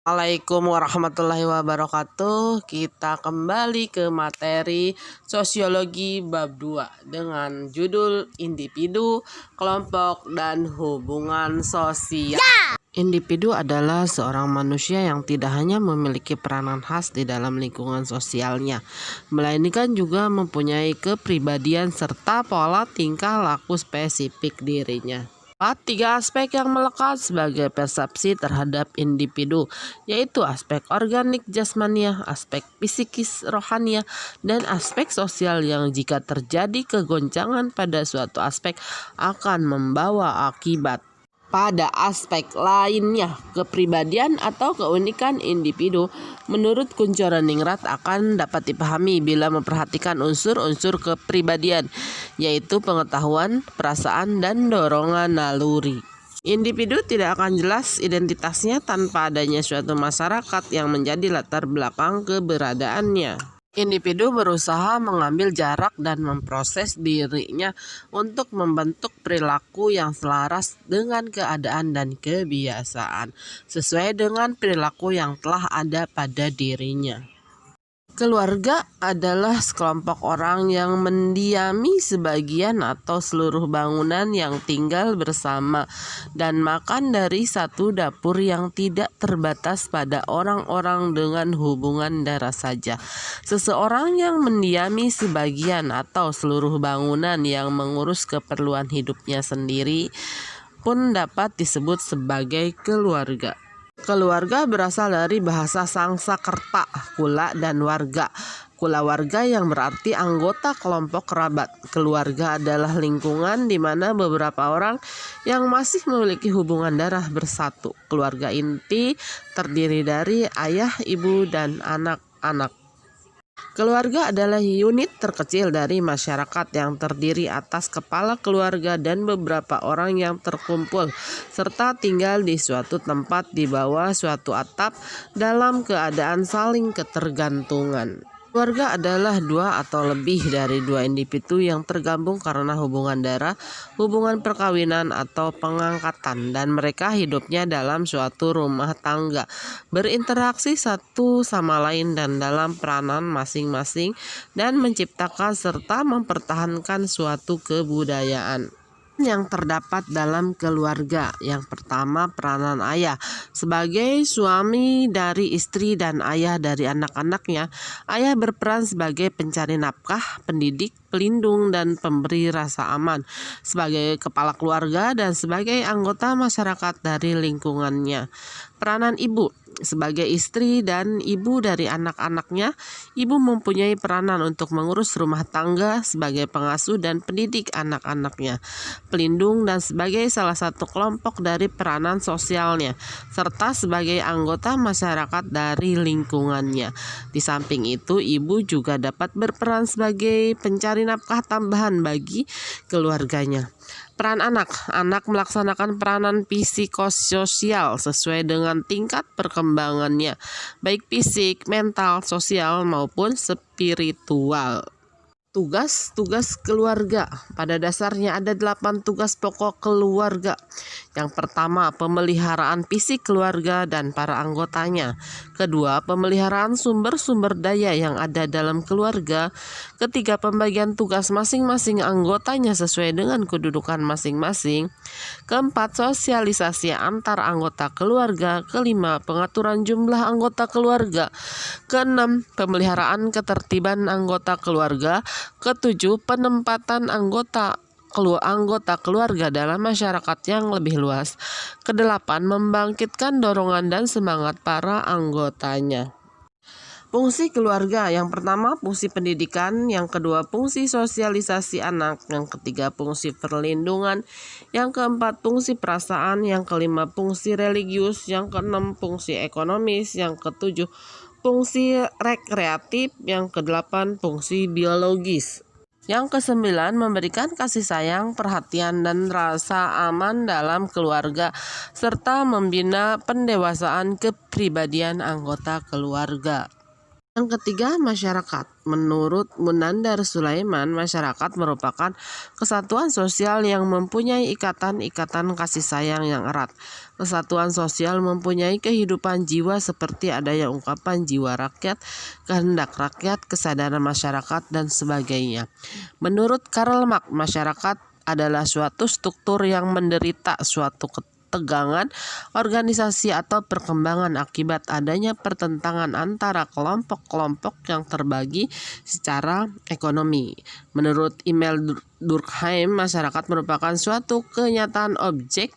Assalamualaikum warahmatullahi wabarakatuh. Kita kembali ke materi sosiologi bab 2 dengan judul individu, kelompok, dan hubungan sosial. Individu adalah seorang manusia yang tidak hanya memiliki peranan khas di dalam lingkungan sosialnya, melainkan juga mempunyai kepribadian serta pola tingkah laku spesifik dirinya. Tiga aspek yang melekat sebagai persepsi terhadap individu, yaitu aspek organik jasmania, aspek psikis rohania, dan aspek sosial yang jika terjadi kegoncangan pada suatu aspek akan membawa akibat pada aspek lainnya. Kepribadian atau keunikan individu menurut Kunchoro-Ningrat akan dapat dipahami bila memperhatikan unsur-unsur kepribadian, yaitu pengetahuan, perasaan, dan dorongan naluri. Individu tidak akan jelas identitasnya tanpa adanya suatu masyarakat yang menjadi latar belakang keberadaannya. Individu berusaha mengambil jarak dan memproses dirinya untuk membentuk perilaku yang selaras dengan keadaan dan kebiasaan, sesuai dengan perilaku yang telah ada pada dirinya. Keluarga adalah sekelompok orang yang mendiami sebagian atau seluruh bangunan yang tinggal bersama dan makan dari satu dapur yang tidak terbatas pada orang-orang dengan hubungan darah saja. Seseorang yang mendiami sebagian atau seluruh bangunan yang mengurus keperluan hidupnya sendiri pun dapat disebut sebagai keluarga. Keluarga berasal dari bahasa Sangsakerta, kula dan warga. Kula warga yang berarti anggota kelompok kerabat. Keluarga adalah lingkungan di mana beberapa orang yang masih memiliki hubungan darah bersatu. Keluarga inti terdiri dari ayah, ibu, dan anak-anak. Keluarga adalah unit terkecil dari masyarakat yang terdiri atas kepala keluarga dan beberapa orang yang terkumpul serta tinggal di suatu tempat di bawah suatu atap dalam keadaan saling ketergantungan. Keluarga adalah dua atau lebih dari dua individu yang tergabung karena hubungan darah, hubungan perkawinan, atau pengangkatan, dan mereka hidupnya dalam suatu rumah tangga, berinteraksi satu sama lain dan dalam peranan masing-masing, dan menciptakan serta mempertahankan suatu kebudayaan yang terdapat dalam keluarga. Yang pertama, peranan ayah sebagai suami dari istri dan ayah dari anak-anaknya. Ayah berperan sebagai pencari nafkah, pendidik, pelindung, dan pemberi rasa aman, sebagai kepala keluarga dan sebagai anggota masyarakat dari lingkungannya. Peranan ibu sebagai istri dan ibu dari anak-anaknya. Ibu mempunyai peranan untuk mengurus rumah tangga sebagai pengasuh dan pendidik anak-anaknya, pelindung, dan sebagai salah satu kelompok dari peranan sosialnya, serta sebagai anggota masyarakat dari lingkungannya. Di samping itu, ibu juga dapat berperan sebagai pencari nafkah tambahan bagi keluarganya. Peran anak melaksanakan peranan psikososial sesuai dengan tingkat perkembangannya, baik fisik, mental, sosial, maupun spiritual. Tugas-tugas keluarga. Pada dasarnya ada 8 tugas pokok keluarga. Yang pertama, pemeliharaan fisik keluarga dan para anggotanya. Kedua, pemeliharaan sumber-sumber daya yang ada dalam keluarga. Ketiga, pembagian tugas masing-masing anggotanya sesuai dengan kedudukan masing-masing. Keempat, sosialisasi antar anggota keluarga. Kelima, pengaturan jumlah anggota keluarga. Keenam, pemeliharaan ketertiban anggota keluarga. Ketujuh, penempatan anggota keluarga dalam masyarakat yang lebih luas. Kedelapan, membangkitkan dorongan dan semangat para anggotanya. Fungsi keluarga. Yang pertama, fungsi pendidikan. Yang kedua, fungsi sosialisasi anak. Yang ketiga, fungsi perlindungan. Yang keempat, fungsi perasaan. Yang kelima, fungsi religius. Yang keenam, fungsi ekonomis. Yang ketujuh, fungsi rekreatif. Yang kedelapan, fungsi biologis. Yang kesembilan, memberikan kasih sayang, perhatian, dan rasa aman dalam keluarga, serta membina pendewasaan kepribadian anggota keluarga. Yang ketiga, masyarakat. Menurut Munandar Sulaiman, masyarakat merupakan kesatuan sosial yang mempunyai ikatan-ikatan kasih sayang yang erat. Kesatuan sosial mempunyai kehidupan jiwa seperti adanya ungkapan jiwa rakyat, kehendak rakyat, kesadaran masyarakat, dan sebagainya. Menurut Karl Marx, masyarakat adalah suatu struktur yang menderita suatu tegangan organisasi atau perkembangan akibat adanya pertentangan antara kelompok-kelompok yang terbagi secara ekonomi. Menurut Emil Durkheim, masyarakat merupakan suatu kenyataan objektif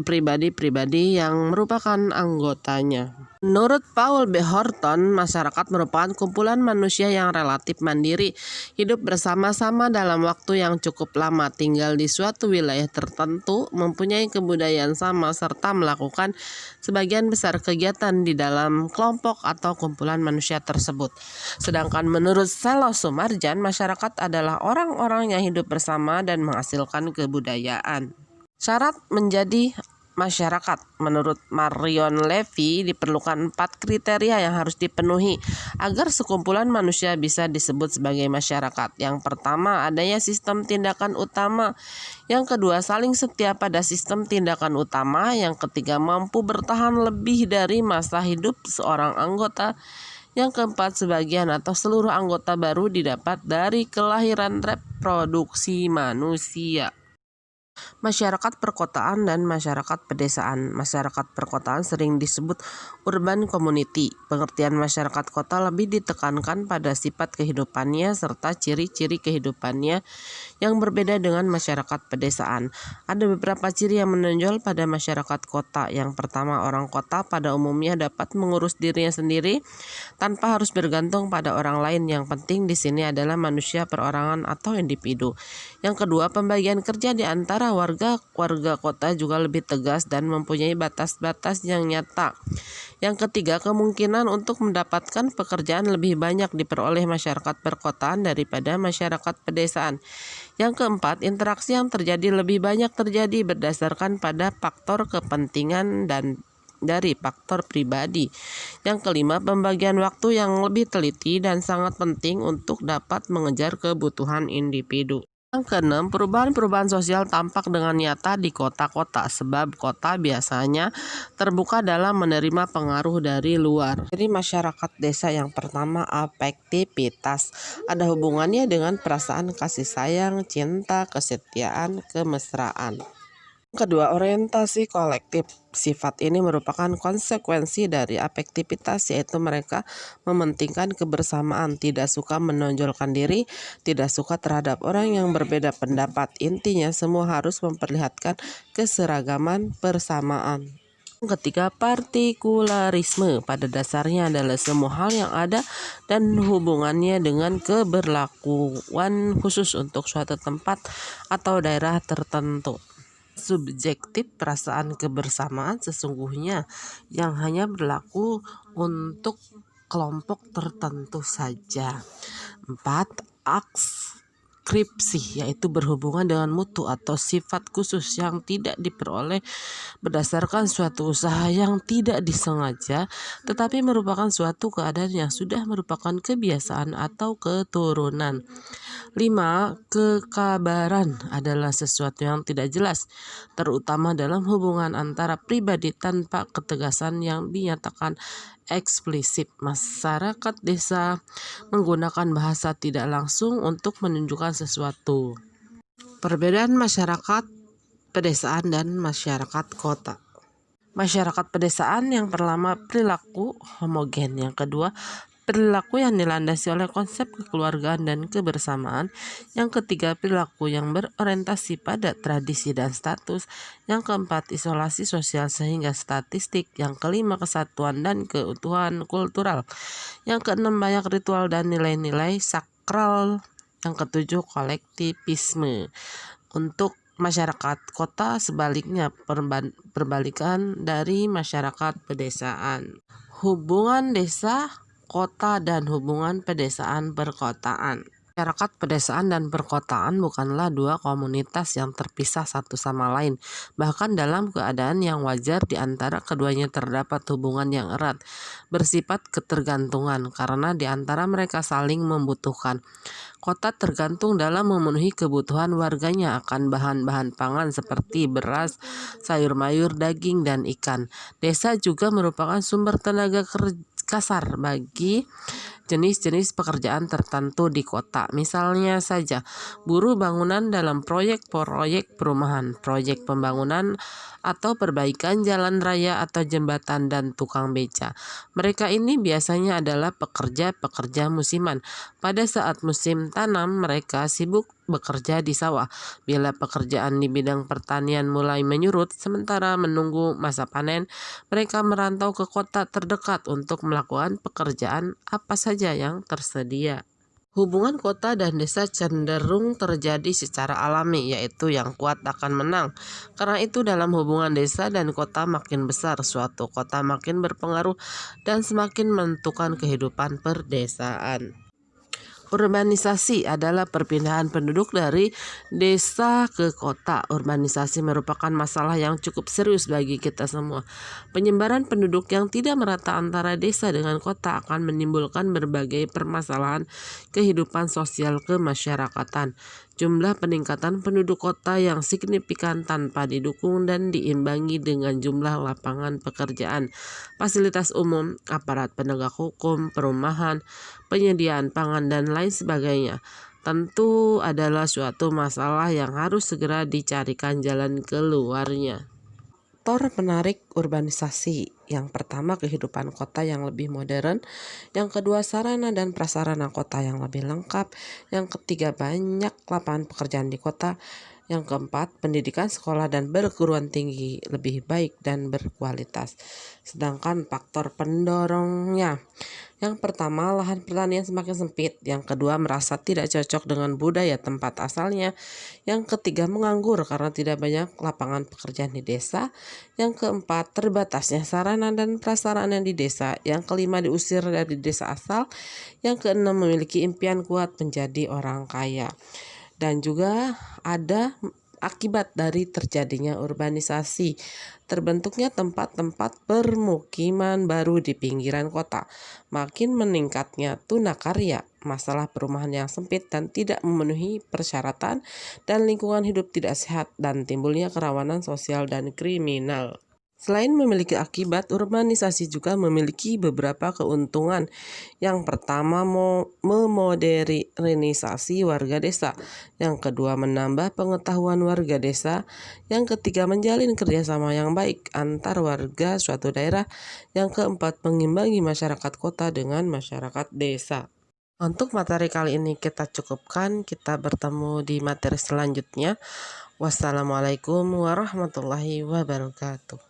pribadi-pribadi yang merupakan anggotanya. Menurut Paul B. Horton, masyarakat merupakan kumpulan manusia yang relatif mandiri, hidup bersama-sama dalam waktu yang cukup lama, tinggal di suatu wilayah tertentu, mempunyai kebudayaan sama, serta melakukan sebagian besar kegiatan di dalam kelompok atau kumpulan manusia tersebut. Sedangkan menurut Selo Sumarjan, masyarakat adalah orang-orang yang hidup bersama dan menghasilkan kebudayaan. Syarat menjadi masyarakat. Menurut Marion Levy, diperlukan 4 kriteria yang harus dipenuhi agar sekumpulan manusia bisa disebut sebagai masyarakat. Yang pertama, adanya sistem tindakan utama. Yang kedua, saling setia pada sistem tindakan utama. Yang ketiga, mampu bertahan lebih dari masa hidup seorang anggota. Yang keempat, sebagian atau seluruh anggota baru didapat dari kelahiran reproduksi manusia. Masyarakat perkotaan dan masyarakat pedesaan. Masyarakat perkotaan sering disebut urban community. Pengertian masyarakat kota lebih ditekankan pada sifat kehidupannya serta ciri-ciri kehidupannya yang berbeda dengan masyarakat pedesaan. Ada beberapa ciri yang menonjol pada masyarakat kota. Yang pertama, orang kota pada umumnya dapat mengurus dirinya sendiri tanpa harus bergantung pada orang lain. Yang penting di sini adalah manusia perorangan atau individu. Yang kedua, pembagian kerja di antara warga kota juga lebih tegas dan mempunyai batas-batas yang nyata. Yang ketiga, kemungkinan untuk mendapatkan pekerjaan lebih banyak diperoleh masyarakat perkotaan daripada masyarakat pedesaan. Yang keempat, interaksi yang terjadi lebih banyak terjadi berdasarkan pada faktor kepentingan dan dari faktor pribadi. Yang kelima, pembagian waktu yang lebih teliti dan sangat penting untuk dapat mengejar kebutuhan individu. Yang keenam, perubahan-perubahan sosial tampak dengan nyata di kota-kota, sebab kota biasanya terbuka dalam menerima pengaruh dari luar. Jadi masyarakat desa yang pertama, afektivitas. Ada hubungannya dengan perasaan kasih sayang, cinta, kesetiaan, kemesraan. Kedua, orientasi kolektif. Sifat ini merupakan konsekuensi dari afektivitas, yaitu mereka mementingkan kebersamaan, tidak suka menonjolkan diri, tidak suka terhadap orang yang berbeda pendapat. Intinya semua harus memperlihatkan keseragaman persamaan. Ketiga, partikularisme. Pada dasarnya adalah semua hal yang ada dan hubungannya dengan keberlakuan khusus untuk suatu tempat atau daerah tertentu. Subjektif, perasaan kebersamaan sesungguhnya yang hanya berlaku untuk kelompok tertentu saja. 4. Adskripsi, yaitu berhubungan dengan mutu atau sifat khusus yang tidak diperoleh berdasarkan suatu usaha yang tidak disengaja, tetapi merupakan suatu keadaan yang sudah merupakan kebiasaan atau keturunan. 5. Kekabaran adalah sesuatu yang tidak jelas, terutama dalam hubungan antara pribadi tanpa ketegasan yang dinyatakan eksplisit. Masyarakat desa menggunakan bahasa tidak langsung untuk menunjukkan sesuatu. Perbedaan masyarakat pedesaan dan masyarakat kota. Masyarakat pedesaan yang pertama, perilaku homogen. Yang kedua, perilaku yang dilandasi oleh konsep kekeluargaan dan kebersamaan. Yang ketiga, perilaku yang berorientasi pada tradisi dan status. Yang keempat, isolasi sosial sehingga statistik. Yang kelima, kesatuan dan keutuhan kultural. Yang keenam, banyak ritual dan nilai-nilai sakral. Yang ketujuh, kolektivisme. Untuk masyarakat kota sebaliknya, perbalikan dari masyarakat pedesaan. Hubungan desa kota dan hubungan pedesaan perkotaan. Masyarakat pedesaan dan perkotaan bukanlah dua komunitas yang terpisah satu sama lain. Bahkan dalam keadaan yang wajar di antara keduanya terdapat hubungan yang erat, bersifat ketergantungan karena di antara mereka saling membutuhkan. Kota tergantung dalam memenuhi kebutuhan warganya akan bahan-bahan pangan seperti beras, sayur mayur, daging, dan ikan. Desa juga merupakan sumber tenaga kasar bagi jenis-jenis pekerjaan tertentu di kota. Misalnya saja, buruh bangunan dalam proyek-proyek perumahan, proyek pembangunan atau perbaikan jalan raya atau jembatan, dan tukang beca. Mereka ini biasanya adalah pekerja-pekerja musiman. Pada saat musim tanam, mereka sibuk bekerja di sawah. Bila pekerjaan di bidang pertanian mulai menyurut, sementara menunggu masa panen, mereka merantau ke kota terdekat untuk melakukan pekerjaan apa saja yang tersedia. Hubungan kota dan desa cenderung terjadi secara alami, yaitu yang kuat akan menang. Karena itu dalam hubungan desa dan kota makin besar, suatu kota makin berpengaruh dan semakin menentukan kehidupan perdesaan. Urbanisasi adalah perpindahan penduduk dari desa ke kota. Urbanisasi merupakan masalah yang cukup serius bagi kita semua. Penyebaran penduduk yang tidak merata antara desa dengan kota akan menimbulkan berbagai permasalahan kehidupan sosial kemasyarakatan. Jumlah peningkatan penduduk kota yang signifikan tanpa didukung dan diimbangi dengan jumlah lapangan pekerjaan, fasilitas umum, aparat penegak hukum, perumahan, penyediaan pangan, dan lain sebagainya, tentu adalah suatu masalah yang harus segera dicarikan jalan keluarnya. Faktor penarik urbanisasi: yang pertama, kehidupan kota yang lebih modern. Yang kedua, sarana dan prasarana kota yang lebih lengkap. Yang ketiga, banyak lapangan pekerjaan di kota. Yang keempat, pendidikan sekolah dan perguruan tinggi lebih baik dan berkualitas. Sedangkan faktor pendorongnya: yang pertama, lahan pertanian semakin sempit. Yang kedua, merasa tidak cocok dengan budaya tempat asalnya. Yang ketiga, menganggur karena tidak banyak lapangan pekerjaan di desa. Yang keempat, terbatasnya sarana dan prasarana di desa. Yang kelima, diusir dari desa asal. Yang keenam, memiliki impian kuat menjadi orang kaya. Dan juga ada akibat dari terjadinya urbanisasi, terbentuknya tempat-tempat permukiman baru di pinggiran kota, makin meningkatnya tunakarya, masalah perumahan yang sempit dan tidak memenuhi persyaratan, dan lingkungan hidup tidak sehat, dan timbulnya kerawanan sosial dan kriminal. Selain memiliki akibat, urbanisasi juga memiliki beberapa keuntungan. Yang pertama, memodernisasi warga desa. Yang kedua, menambah pengetahuan warga desa. Yang ketiga, menjalin kerjasama yang baik antar warga suatu daerah. Yang keempat, mengimbangi masyarakat kota dengan masyarakat desa. Untuk materi kali ini kita cukupkan. Kita bertemu di materi selanjutnya. Wassalamualaikum warahmatullahi wabarakatuh.